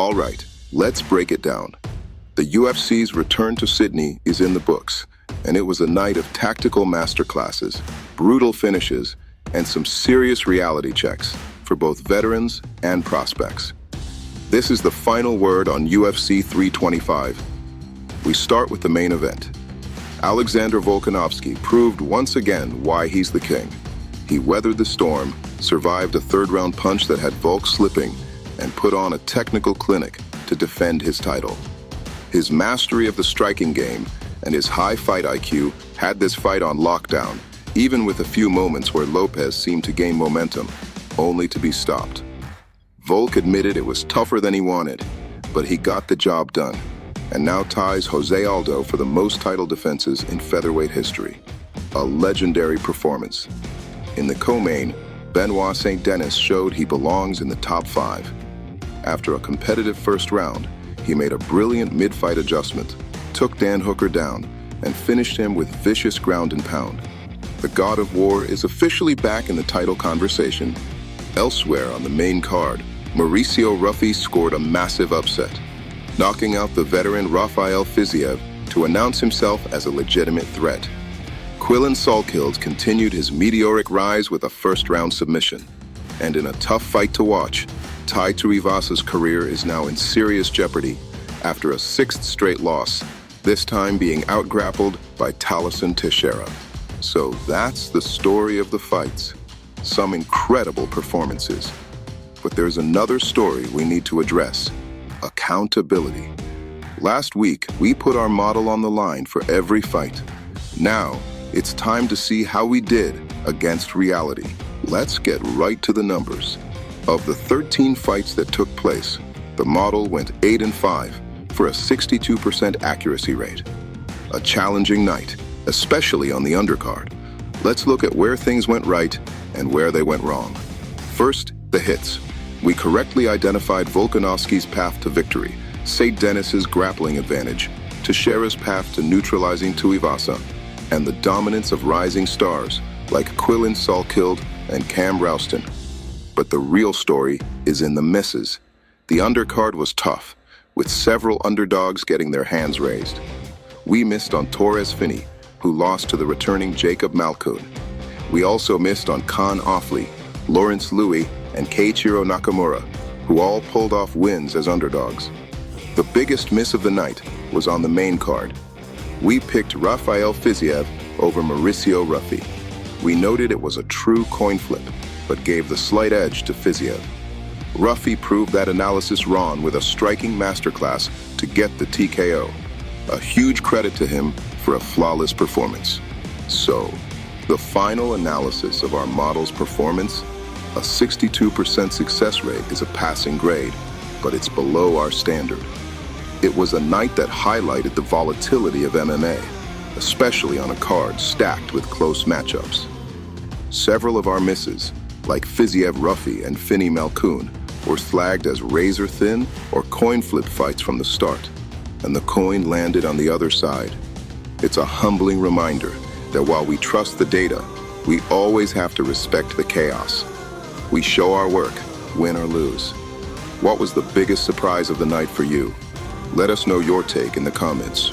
All right, let's break it down. The UFC's return to Sydney is in the books, and it was a night of tactical masterclasses, brutal finishes, and some serious reality checks for both veterans and prospects. This is the final word on UFC 325. We start with the main event. Alexander Volkanovski proved once again why he's the king. He weathered the storm, survived a third-round punch that had Volk slipping, and put on a technical clinic to defend his title. His mastery of the striking game and his high fight IQ had this fight on lockdown, even with a few moments where Lopez seemed to gain momentum, only to be stopped. Volk admitted it was tougher than he wanted, but he got the job done, and now ties Jose Aldo for the most title defenses in featherweight history. A legendary performance. In the co-main, Benoit Saint Denis showed he belongs in the top 5. After a competitive first round, he made a brilliant mid-fight adjustment, took Dan Hooker down, and finished him with vicious ground and pound. The God of War is officially back in the title conversation. Elsewhere on the main card, Mauricio Ruffy scored a massive upset, knocking out the veteran Rafael Fiziev to announce himself as a legitimate threat. Quillan Salkild continued his meteoric rise with a first-round submission. And in a tough fight to watch, Tai Tuivasa's career is now in serious jeopardy after a 6th straight loss, this time being outgrappled by Talison Teixeira. So that's the story of the fights. Some incredible performances. But there's another story we need to address: accountability. Last week, we put our model on the line for every fight. Now, it's time to see how we did against reality. Let's get right to the numbers. Of the 13 fights that took place, the model went 8-5 for a 62% accuracy rate. A challenging night, especially on the undercard. Let's look at where things went right and where they went wrong. First, the hits. We correctly identified Volkanovski's path to victory, Saint Denis's grappling advantage, Teixeira's path to neutralizing Tuivasa, and the dominance of rising stars like Quillan Salkild and Cam Rouston. But the real story is in the misses. The undercard was tough, with several underdogs getting their hands raised. We missed on Torres Finney, who lost to the returning Jacob Malkoun. We also missed on Khan Offley, Lawrence Louis, and Keiichiro Nakamura, who all pulled off wins as underdogs. The biggest miss of the night was on the main card. We picked Rafael Fiziev over Mauricio Ruffy. We noted it was a true coin flip, but gave the slight edge to Fiziev. Ruffy proved that analysis wrong with a striking masterclass to get the TKO. A huge credit to him for a flawless performance. So, the final analysis of our model's performance: a 62% success rate is a passing grade, but it's below our standard. It was a night that highlighted the volatility of MMA, especially on a card stacked with close matchups. Several of our misses, like Fiziev Ruffy and Finney Malkoun, were flagged as razor-thin or coin flip fights from the start, and the coin landed on the other side. It's a humbling reminder that while we trust the data, we always have to respect the chaos. We show our work, win or lose. What was the biggest surprise of the night for you? Let us know your take in the comments.